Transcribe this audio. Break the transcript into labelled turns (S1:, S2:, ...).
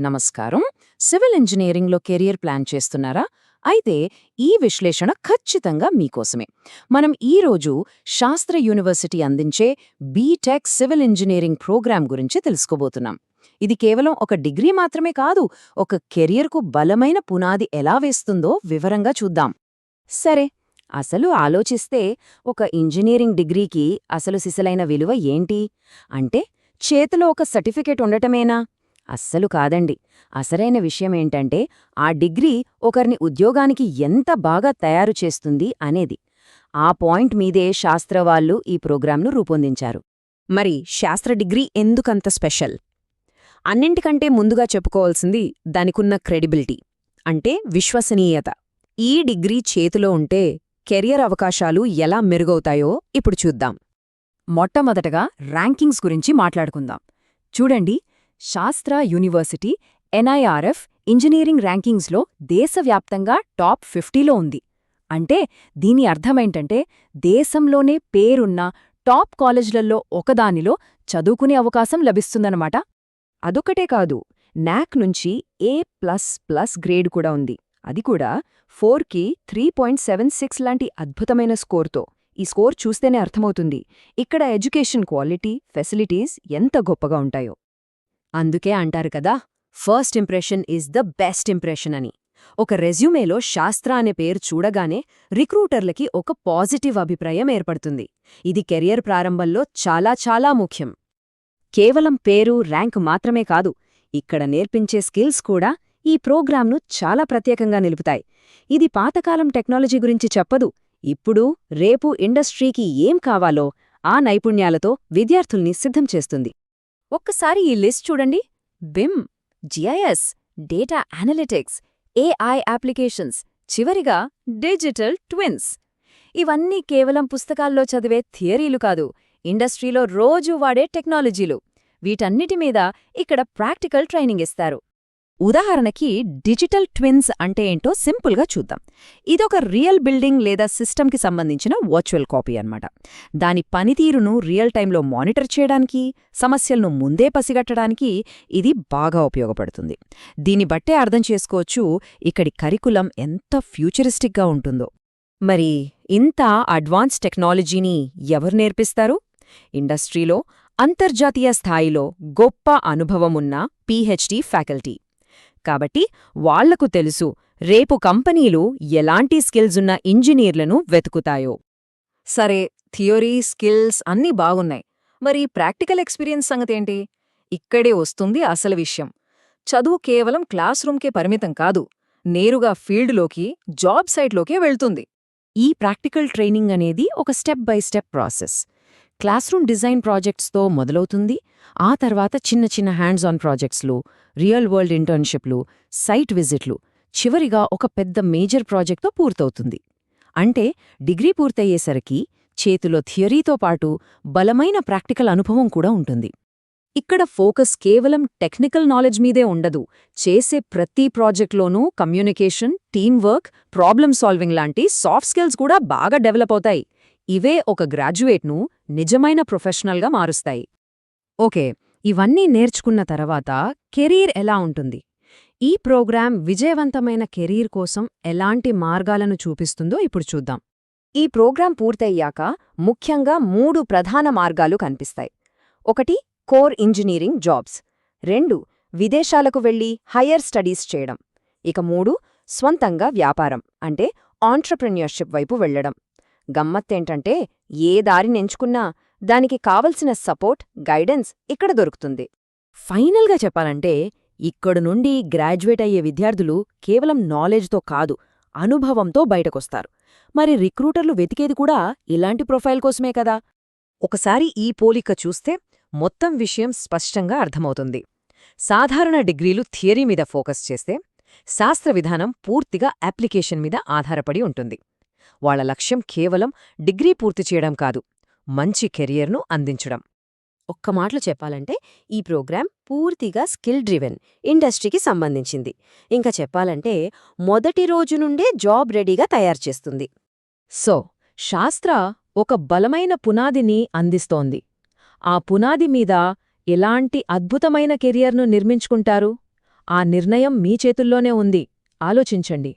S1: నమస్కారం. సివిల్ ఇంజనీరింగ్లో career plan చేస్తున్నారా? అయితే ఈ విశ్లేషణ ఖచ్చితంగా మీకోసమే. మనం ఈరోజు శాస్త్ర యూనివర్సిటీ అందించే బీటెక్ సివిల్ ఇంజనీరింగ్ ప్రోగ్రాం గురించి తెలుసుకోబోతున్నాం. ఇది కేవలం ఒక డిగ్రీ మాత్రమే కాదు, ఒక కెరియర్కు బలమైన పునాది ఎలా వేస్తుందో వివరంగా చూద్దాం. సరే, అసలు ఆలోచిస్తే ఒక ఇంజనీరింగ్ డిగ్రీకి అసలు సిసలైన విలువ ఏంటి అంటే, చేతిలో ఒక సర్టిఫికేట్ ఉండటమేనా? అస్సలు కాదండి. అసలైన విషయమేంటంటే, ఆ డిగ్రీ ఒకరిని ఉద్యోగానికి ఎంత బాగా తయారు చేస్తుంది అనేది. ఆ పాయింట్ మీదే శాస్త్రవాళ్ళు ఈ ప్రోగ్రాంను రూపొందించారు.
S2: మరి శాస్త్ర డిగ్రీ ఎందుకంత స్పెషల్? అన్నింటికంటే ముందుగా చెప్పుకోవాల్సింది దానికున్న క్రెడిబిలిటీ, అంటే విశ్వసనీయత. ఈ డిగ్రీ చేతిలో ఉంటే కెరియర్ అవకాశాలు ఎలా మెరుగవుతాయో ఇప్పుడు చూద్దాం.
S1: మొట్టమొదటగా ర్యాంకింగ్స్ గురించి మాట్లాడుకుందాం. చూడండి, శాస్త్ర యూనివర్సిటీ ఎన్ఐఆర్ఎఫ్ ఇంజనీరింగ్ ర్యాంకింగ్స్లో దేశవ్యాప్తంగా టాప్ 50లో ఉంది. అంటే దీని అర్థమేంటంటే, దేశంలోనే పేరున్న టాప్ కాలేజ్లలో ఒకదానిలో చదువుకునే అవకాశం లభిస్తుందన్నమాట.
S2: అదొకటే కాదు, నాక్ నుంచి A++ గ్రేడ్ కూడా ఉంది. అది కూడా 4కి 3.76 లాంటి అద్భుతమైన స్కోర్తో. ఈ స్కోర్ చూస్తేనే అర్థమవుతుంది ఇక్కడ ఎడ్యుకేషన్ క్వాలిటీ, ఫెసిలిటీస్ ఎంత గొప్పగా ఉంటాయో. అందుకే అంటారు కదా, first impression is the best impression అని. ఒక రెజ్యూమేలో శాస్త్ర అనే పేరు చూడగానే రిక్రూటర్లకి ఒక పాజిటివ్ అభిప్రాయం ఏర్పడుతుంది. ఇది కెరియర్ ప్రారంభంలో చాలా చాలా ముఖ్యం. కేవలం పేరు, ర్యాంక్ మాత్రమే కాదు, ఇక్కడ నేర్పించే స్కిల్స్ కూడా ఈ ప్రోగ్రాంను చాలా ప్రత్యేకంగా నిలుపుతాయి. ఇది పాతకాలం టెక్నాలజీ గురించి చెప్పదు, ఇప్పుడు రేపు ఇండస్ట్రీకి ఏం కావాలో ఆ నైపుణ్యాలతో విద్యార్థుల్ని సిద్ధం చేస్తుంది. ఒక్కసారి ఈ లిస్ట్ చూడండి: BIM, GIS, data analytics, AI applications, చివరిగా డిజిటల్ ట్విన్స్. ఇవన్నీ కేవలం పుస్తకాల్లో చదివే థియరీలు కాదు, ఇండస్ట్రీలో రోజూ వాడే టెక్నాలజీలు. వీటన్నిటి మీద ఇక్కడ ప్రాక్టికల్ ట్రైనింగ్ ఇస్తారు. ఉదాహరణకి డిజిటల్ ట్విన్స్ అంటే ఏంటో సింపుల్గా చూద్దాం. ఇదొక రియల్ బిల్డింగ్ లేదా సిస్టమ్కి సంబంధించిన వర్చువల్ కాపీ అన్నమాట. దాని పనితీరును రియల్ టైంలో మానిటర్ చేయడానికి, సమస్యలను ముందే పసిగట్టడానికి ఇది బాగా ఉపయోగపడుతుంది. దీన్ని బట్టే అర్థం చేసుకోవచ్చు ఇక్కడి కరికులం ఎంత ఫ్యూచరిస్టిక్గా ఉంటుందో. మరి ఇంత అడ్వాన్స్ టెక్నాలజీని ఎవరు నేర్పిస్తారు? ఇండస్ట్రీలో అంతర్జాతీయ స్థాయిలో గొప్ప అనుభవమున్న పీహెచ్డీ ఫ్యాకల్టీ. కాబట్టి వాళ్లకు తెలుసు రేపు కంపెనీలు ఎలాంటి స్కిల్సున్న ఇంజనీర్లను వెతుకుతాయో.
S1: సరే, థియోరీ, స్కిల్స్ అన్నీ బాగున్నాయి. మరి ప్రాక్టికల్ ఎక్స్పీరియన్స్ సంగతేంటి? ఇక్కడే వస్తుంది అసలు విషయం. చదువు కేవలం క్లాస్ రూమ్కే పరిమితం కాదు, నేరుగా ఫీల్డ్లోకి, జాబ్ సైట్లోకే వెళ్తుంది. ఈ ప్రాక్టికల్ ట్రైనింగ్ అనేది ఒక step by step process. Classroom design ప్రాజెక్ట్స్తో మొదలవుతుంది. ఆ తర్వాత చిన్న చిన్న హ్యాండ్స్ ఆన్ ప్రాజెక్ట్స్లు, రియల్ వరల్డ్ ఇంటర్న్షిప్లు, సైట్ విజిట్లు, చివరిగా ఒక పెద్ద మేజర్ ప్రాజెక్ట్తో పూర్తవుతుంది. అంటే డిగ్రీ పూర్తయ్యేసరికి చేతిలో థియరీతో పాటు బలమైన ప్రాక్టికల్ అనుభవం కూడా ఉంటుంది. ఇక్కడ ఫోకస్ కేవలం టెక్నికల్ నాలెడ్జ్ మీదే ఉండదు. చేసే ప్రతి ప్రాజెక్ట్లోనూ communication, team work, problem solving లాంటి సాఫ్ట్ స్కిల్స్ కూడా బాగా డెవలప్ అవుతాయి. ఇవే ఒక గ్రాడ్యుయేట్ను నిజమైన ప్రొఫెషనల్గా మారుస్తాయి. ఓకే, ఇవన్నీ నేర్చుకున్న తర్వాత కెరీర్ ఎలా ఉంటుంది? ఈ ప్రోగ్రాం విజయవంతమైన కెరీర్ కోసం ఎలాంటి మార్గాలను చూపిస్తుందో ఇప్పుడు చూద్దాం. ఈ ప్రోగ్రాం పూర్తయ్యాక ముఖ్యంగా 3 ప్రధాన మార్గాలు కనిపిస్తాయి. 1, కోర్ ఇంజనీరింగ్ జాబ్స్. 2, విదేశాలకు వెళ్లి హయ్యర్ స్టడీస్ చేయడం. ఇక 3, స్వంతంగా వ్యాపారం అంటే ఆంట్రప్రెన్యూర్షిప్ వైపు వెళ్లడం. గమ్మత్తేంటంటే, ఏ దారినెంచుకున్నా దానికి కావలసిన సపోర్ట్, గైడెన్స్ ఇక్కడ దొరుకుతుంది. ఫైనల్గా చెప్పాలంటే, ఇక్కడి నుండి గ్రాడ్యుయేట్ అయ్యే విద్యార్థులు కేవలం నాలెడ్జ్తో కాదు, అనుభవంతో బయటకొస్తారు. మరి రిక్రూటర్లు వెతికేది కూడా ఇలాంటి ప్రొఫైల్ కోసమే కదా. ఒకసారి ఈ పోలిక చూస్తే మొత్తం విషయం స్పష్టంగా అర్థమవుతుంది. సాధారణ డిగ్రీలు థియరీ మీద ఫోకస్ చేస్తే, శాస్త్ర విధానం పూర్తిగా అప్లికేషన్ మీద ఆధారపడి ఉంటుంది. వాళ్ల లక్ష్యం కేవలం డిగ్రీ పూర్తి చేయడం కాదు, మంచి కెరియర్ను అందించడం. ఒక్క మాటలో చెప్పాలంటే ఈ ప్రోగ్రాం పూర్తిగా స్కిల్ డ్రివెన్, ఇండస్ట్రీకి సంబంధించింది. ఇంకా చెప్పాలంటే మొదటి రోజు నుండే జాబ్ రెడీగా తయారు చేస్తుంది. సో, శాస్త్ర ఒక బలమైన పునాదిని అందిస్తోంది. ఆ పునాది మీద ఎలాంటి అద్భుతమైన కెరియర్ను నిర్మించుకుంటారు? ఆ నిర్ణయం మీ చేతుల్లోనే ఉంది. ఆలోచించండి.